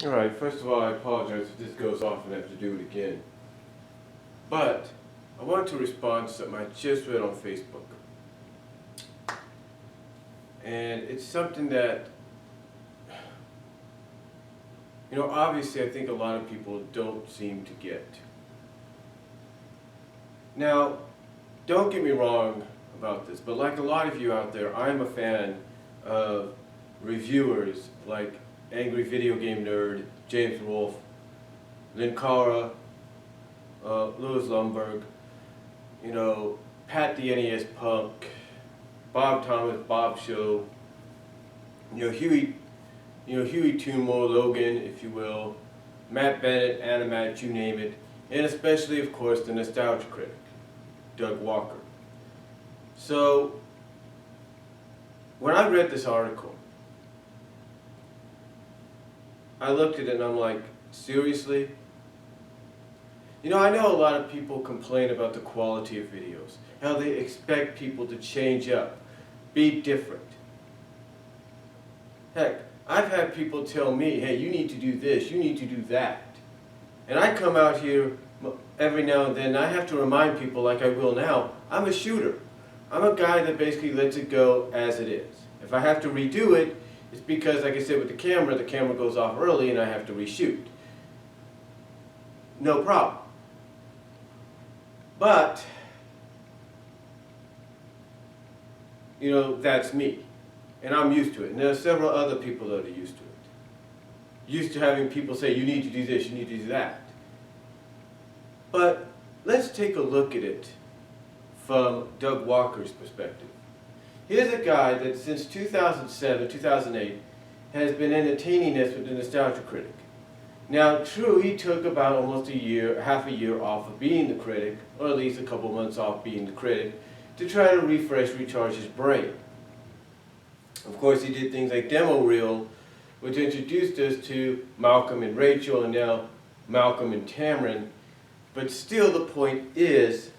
Alright, first of all, I apologize if this goes off and I have to do it again. But I want to respond to something I just read on Facebook. And it's something that, obviously I think a lot of people don't seem to get. Now, don't get me wrong about this, but like a lot of you out there, I'm a fan of reviewers like Angry Video Game Nerd, James Wolfe, Linkara, Louis Lumberg, Pat the NES Punk, Bob Thomas, Bob Show, Huey Toonmore, Logan, if you will, Matt Bennett, Animat, you name it, and especially, of course, the Nostalgia Critic, Doug Walker. So, when I read this article, I looked at it and I'm like, seriously? I know a lot of people complain about the quality of videos, how they expect people to change up, be different. Heck, I've had people tell me, hey, you need to do this, you need to do that. And I come out here every now and then and I have to remind people, like I will now, I'm a shooter. I'm a guy that basically lets it go as it is. If I have to redo it, it's because, like I said, with the camera goes off early and I have to reshoot. No problem. But, that's me. And I'm used to it. And there are several other people that are used to it. Used to having people say, you need to do this, you need to do that. But let's take a look at it from Doug Walker's perspective. Here's a guy that since 2007, 2008, has been entertaining us with the Nostalgia Critic. Now, true, he took about almost half a year off of being the critic, or at least a couple months off being the critic, to try to recharge his brain. Of course, he did things like Demo Reel, which introduced us to Malcolm and Rachel, and now Malcolm and Tamron. But still, the point is,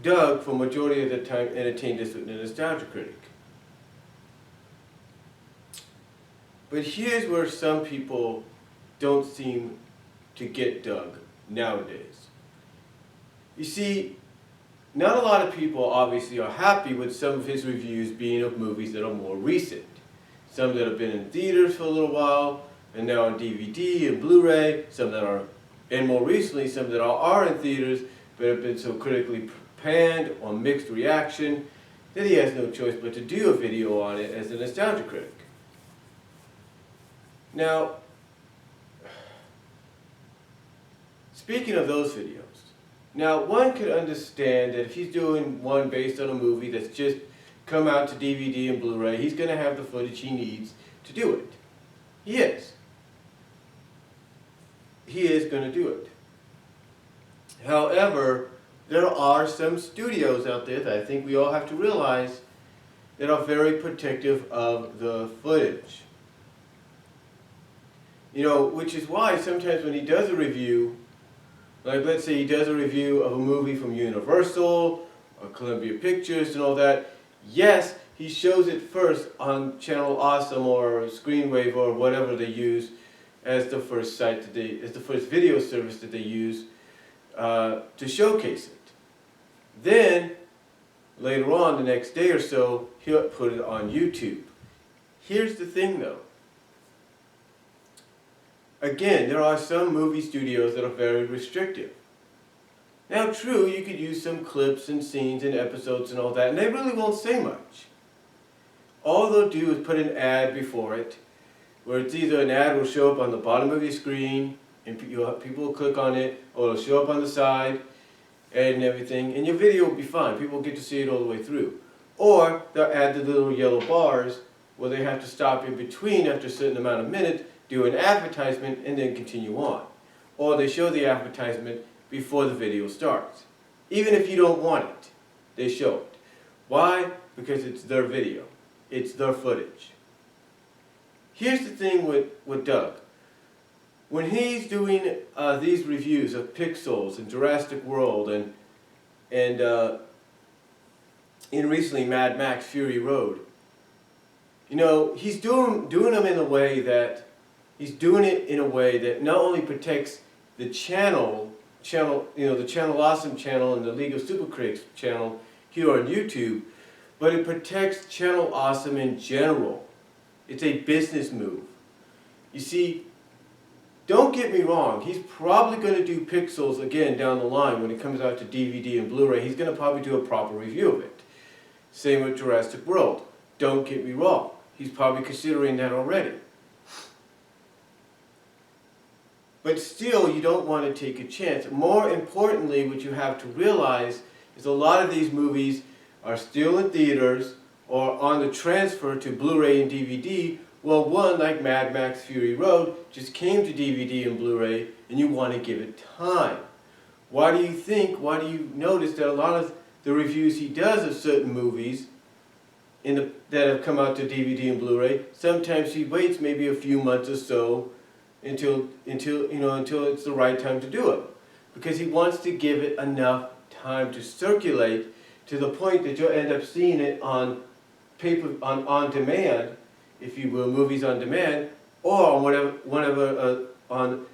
Doug, for majority of the time, entertained us with the Nostalgia Critic. But here's where some people don't seem to get Doug nowadays. You see, not a lot of people obviously are happy with some of his reviews being of movies that are more recent. Some that have been in theaters for a little while, and now on DVD and Blu-ray, some that are, and more recently, some that are in theaters, but have been so critically panned or mixed reaction that he has no choice but to do a video on it as a Nostalgia Critic. Now, speaking of those videos, now one could understand that if he's doing one based on a movie that's just come out to DVD and Blu-ray, he's going to have the footage he needs to do it. He is. He is going to do it. However, there are some studios out there that I think we all have to realize that are very protective of the footage. Which is why sometimes when he does a review, like let's say he does a review of a movie from Universal or Columbia Pictures and all that, yes, he shows it first on Channel Awesome or Screenwave or whatever they use as the first as the first video service that they use to showcase it. Then, later on, the next day or so, he'll put it on YouTube. Here's the thing though. Again, there are some movie studios that are very restrictive. Now true, you could use some clips and scenes and episodes and all that, and they really won't say much. All they'll do is put an ad before it, where it's either an ad will show up on the bottom of your screen, and people will click on it, or it'll show up on the side, and everything, and your video will be fine. People will get to see it all the way through. Or they'll add the little yellow bars, where they have to stop in between after a certain amount of minutes, do an advertisement, and then continue on. Or they show the advertisement before the video starts. Even if you don't want it, they show it. Why? Because it's their video. It's their footage. Here's the thing with Doug. When he's doing these reviews of Pixels and Jurassic World and recently Mad Max Fury Road, He's doing them in a way that not only protects the the Channel Awesome channel and the League of Super Critics channel here on YouTube, but it protects Channel Awesome in general. It's a business move. You see, don't get me wrong, he's probably going to do Pixels again down the line when it comes out to DVD and Blu-ray. He's going to probably do a proper review of it. Same with Jurassic World. Don't get me wrong, he's probably considering that already. But still, you don't want to take a chance. More importantly, what you have to realize is a lot of these movies are still in theaters or on the transfer to Blu-ray and DVD. Well, one, like Mad Max Fury Road, just came to DVD and Blu-ray, and you want to give it time. Why do you notice that a lot of the reviews he does of certain movies that have come out to DVD and Blu-ray, sometimes he waits maybe a few months or so until it's the right time to do it, because he wants to give it enough time to circulate to the point that you'll end up seeing it on demand, if you will, movies on demand, or on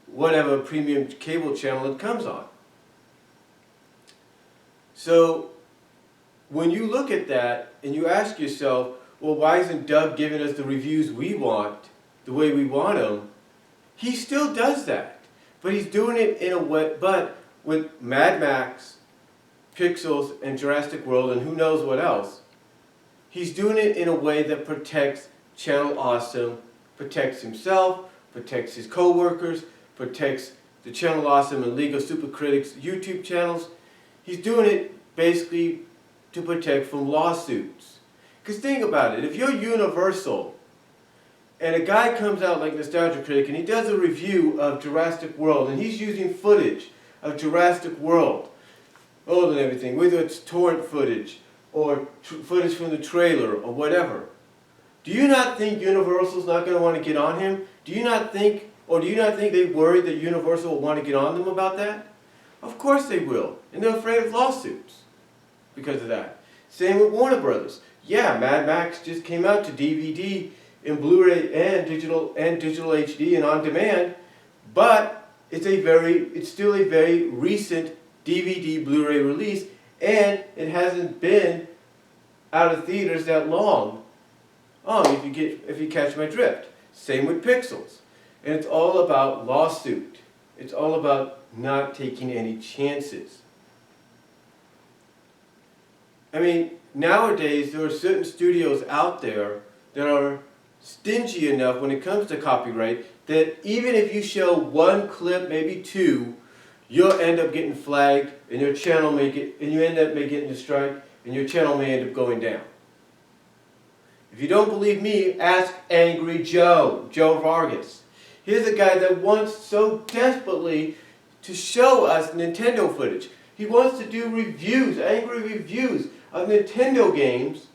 whatever premium cable channel it comes on. So when you look at that and you ask yourself, well, why isn't Doug giving us the reviews we want, the way we want them? He still does that, but he's doing it in a way, but with Mad Max, Pixels, and Jurassic World, and who knows what else, he's doing it in a way that protects Channel Awesome, protects himself, protects his co-workers, protects the Channel Awesome and League of Super Critics YouTube channels. He's doing it basically to protect from lawsuits. Because think about it, if you're Universal, and a guy comes out like Nostalgia Critic and he does a review of Jurassic World and he's using footage of Jurassic World, old and everything, whether it's torrent footage or footage from the trailer or whatever, do you not think Universal's not going to want to get on him? Do you not think they worry that Universal will want to get on them about that? Of course they will, and they're afraid of lawsuits because of that. Same with Warner Brothers. Yeah, Mad Max just came out to DVD in Blu-ray and digital HD and on demand, but it's still a very recent DVD Blu-ray release, and it hasn't been out of theaters that long. If you catch my drift. Same with Pixels. And it's all about lawsuit. It's all about not taking any chances. I mean, nowadays there are certain studios out there that are stingy enough when it comes to copyright that even if you show one clip, maybe two, you'll end up getting flagged and your channel you end up getting a strike and your channel may end up going down. If you don't believe me, ask Angry Joe Vargas. Here's a guy that wants so desperately to show us Nintendo footage. He wants to do angry reviews of Nintendo games,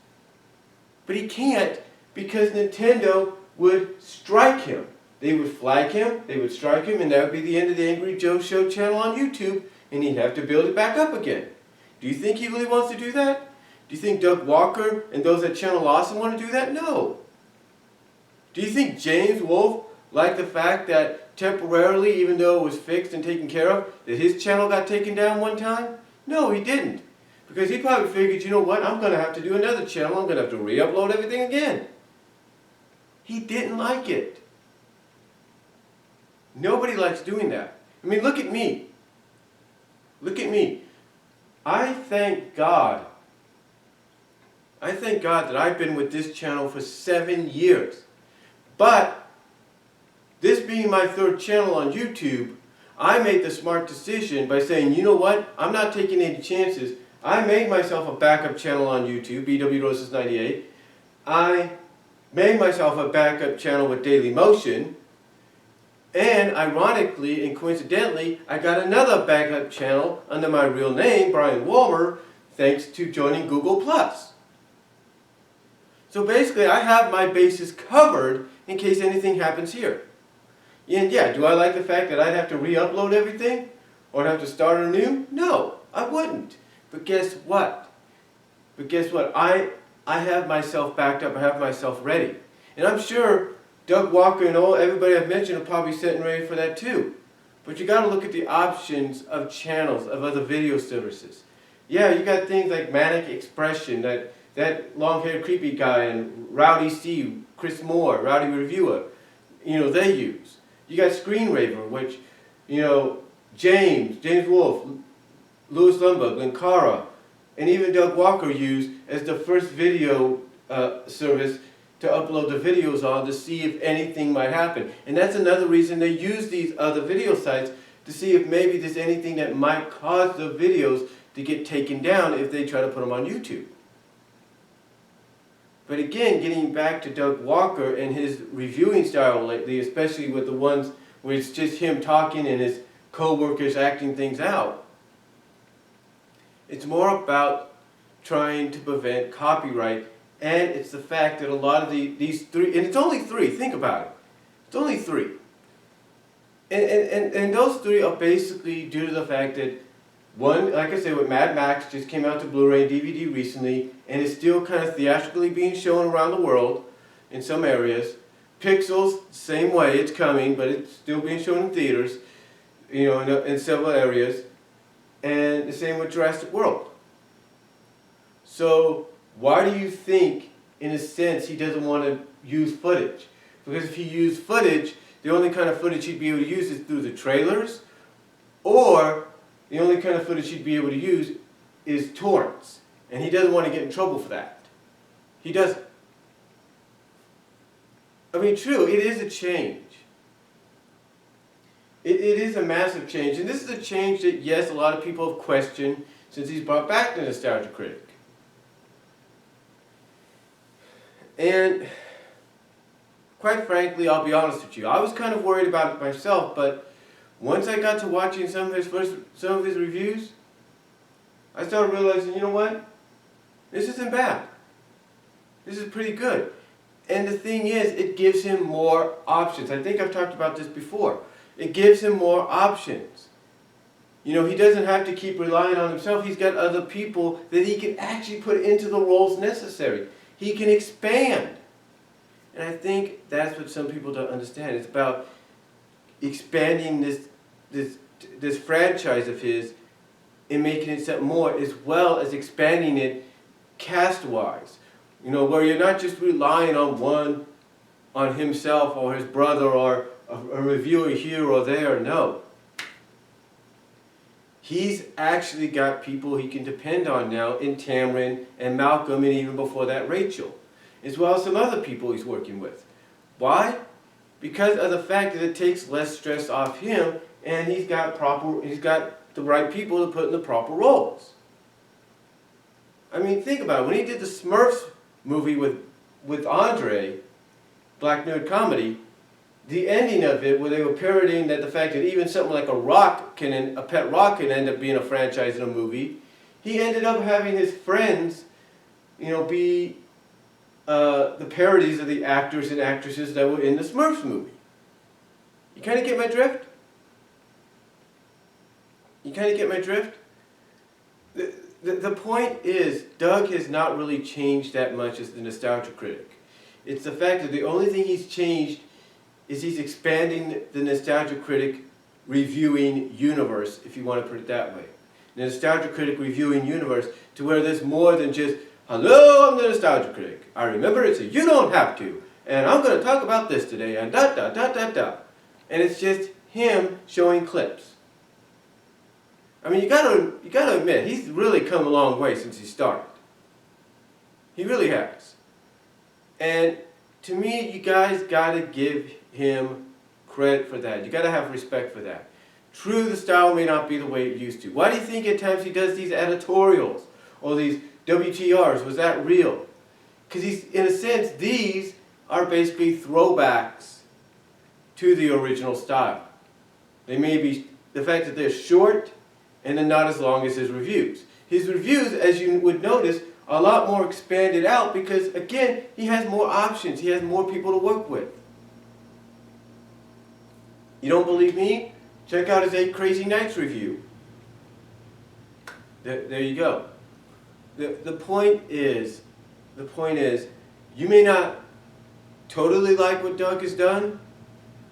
but he can't because Nintendo would strike him. They would flag him, they would strike him, and that would be the end of the Angry Joe Show channel on YouTube, and he'd have to build it back up again. Do you think he really wants to do that? Do you think Doug Walker and those at Channel Awesome want to do that? No. Do you think James Wolfe liked the fact that temporarily, even though it was fixed and taken care of, that his channel got taken down one time? No, he didn't. Because he probably figured, you know what, I'm going to have to do another channel, I'm going to have to re-upload everything again. He didn't like it. Nobody likes doing that. I mean, look at me. Look at me. I thank God that I've been with this channel for 7 years. But this being my third channel on YouTube, I made the smart decision by saying, you know what, I'm not taking any chances. I made myself a backup channel on YouTube, BW Roses 98. I made myself a backup channel with Daily Motion. And ironically and coincidentally, I got another backup channel under my real name, Brian Walmer, thanks to joining Google+. So basically, I have my bases covered in case anything happens here. And yeah, do I like the fact that I'd have to re-upload everything? Or I'd have to start anew? No, I wouldn't. But guess what? I have myself backed up, I have myself ready. And I'm sure Doug Walker and everybody I've mentioned are probably sitting ready for that too. But you got to look at the options of channels, of other video services. Yeah, you got things like Manic Expression, that long-haired creepy guy, and Rowdy Steve, Chris Moore, Rowdy Reviewer, they use. You got Screenraver, which, James Wolfe, Louis Lundberg, Linkara, and even Doug Walker use as the first video service to upload the videos on to see if anything might happen. And that's another reason they use these other video sites, to see if maybe there's anything that might cause the videos to get taken down if they try to put them on YouTube. But again, getting back to Doug Walker and his reviewing style lately, especially with the ones where it's just him talking and his co-workers acting things out, it's more about trying to prevent copyright. And it's the fact that a lot of these three, and it's only three, think about it. It's only three. And those three are basically due to the fact that, one, like I said, with Mad Max just came out to Blu-ray and DVD recently, and is still kind of theatrically being shown around the world in some areas. Pixels, same way, it's coming, but it's still being shown in theaters, in several areas. And the same with Jurassic World. So, why do you think, in a sense, he doesn't want to use footage? Because if he used footage, the only kind of footage he'd be able to use is through the trailers, or the only kind of footage he'd be able to use is torrents. And he doesn't want to get in trouble for that. He doesn't. I mean, true, it is a change. It is a massive change. And this is a change that, yes, a lot of people have questioned since he's brought back the Nostalgia Critic. And quite frankly, I'll be honest with you, I was kind of worried about it myself, but once I got to watching some of his reviews, I started realizing, you know what? This isn't bad. This is pretty good. And the thing is, it gives him more options. I think I've talked about this before. It gives him more options. He doesn't have to keep relying on himself. He's got other people that he can actually put into the roles necessary. He can expand. And I think that's what some people don't understand. It's about expanding this franchise of his and making it something more, as well as expanding it cast-wise. Where you're not just relying on himself or his brother or a reviewer here or there. No. He's actually got people he can depend on now in Tamron and Malcolm, and even before that Rachel, as well as some other people he's working with. Why? Because of the fact that it takes less stress off him, and he's got the right people to put in the proper roles. I mean, think about it. When he did the Smurfs movie with Andre, Black Nerd Comedy, the ending of it, where they were parodying the fact that even something like a pet rock can end up being a franchise in a movie, he ended up having his friends, be the parodies of the actors and actresses that were in the Smurfs movie. You kind of get my drift? The point is, Doug has not really changed that much as the Nostalgia Critic. It's the fact that the only thing he's changed is he's expanding the Nostalgia Critic reviewing universe, if you want to put it that way. The Nostalgia Critic reviewing universe, to where there's more than just, hello, I'm the Nostalgia Critic. I remember it, so you don't have to. And I'm going to talk about this today, and da da da da da. And it's just him showing clips. I mean, you gotta admit, he's really come a long way since he started. He really has. And to me, you guys gotta give him credit for that. You gotta have respect for that. True, the style may not be the way it used to. Why do you think at times he does these editorials or these WTRs? Was that real? Because in a sense, these are basically throwbacks to the original style. They may be, the fact that they're short and they're not as long as his reviews. His reviews, as you would notice, are a lot more expanded out because, again, he has more options. He has more people to work with. You don't believe me? Check out his 8 Crazy Nights review. There you go. The point is, the point is, you may not totally like what Doug has done,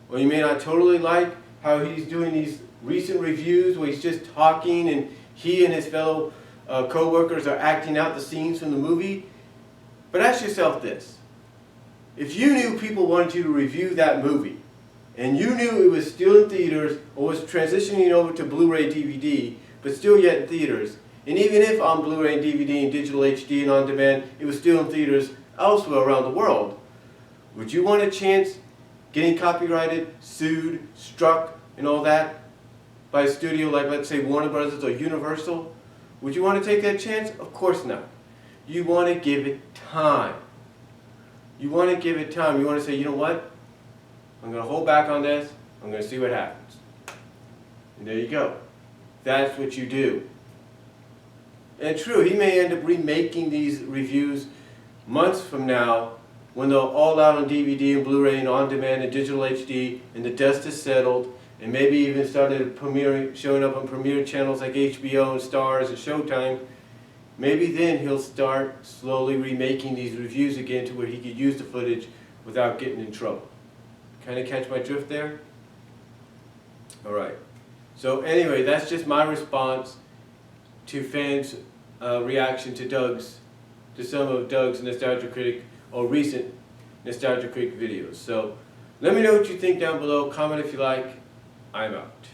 or you may not totally like how he's doing these recent reviews where he's just talking and he and his fellow co-workers are acting out the scenes from the movie. But ask yourself this. If you knew people wanted you to review that movie, and you knew it was still in theaters or was transitioning over to Blu-ray DVD, but still yet in theaters, and even if on Blu-ray and DVD and digital HD and on demand, it was still in theaters elsewhere around the world, would you want a chance getting copyrighted, sued, struck, and all that by a studio like, let's say, Warner Brothers or Universal? Would you want to take that chance? Of course not. You want to give it time. You want to give it time. You want to say, you know what? I'm going to hold back on this. I'm going to see what happens. And there you go. That's what you do. And true, he may end up remaking these reviews months from now when they're all out on DVD and Blu-ray and on demand and digital HD and the dust is settled and maybe even started showing up on premiere channels like HBO and Starz and Showtime. Maybe then he'll start slowly remaking these reviews again to where he could use the footage without getting in trouble. Kind of catch my drift there? Alright. So anyway, that's just my response to fans' reaction to some of Doug's Nostalgia Critic or recent Nostalgia Critic videos. So let me know what you think down below. Comment if you like. I'm out.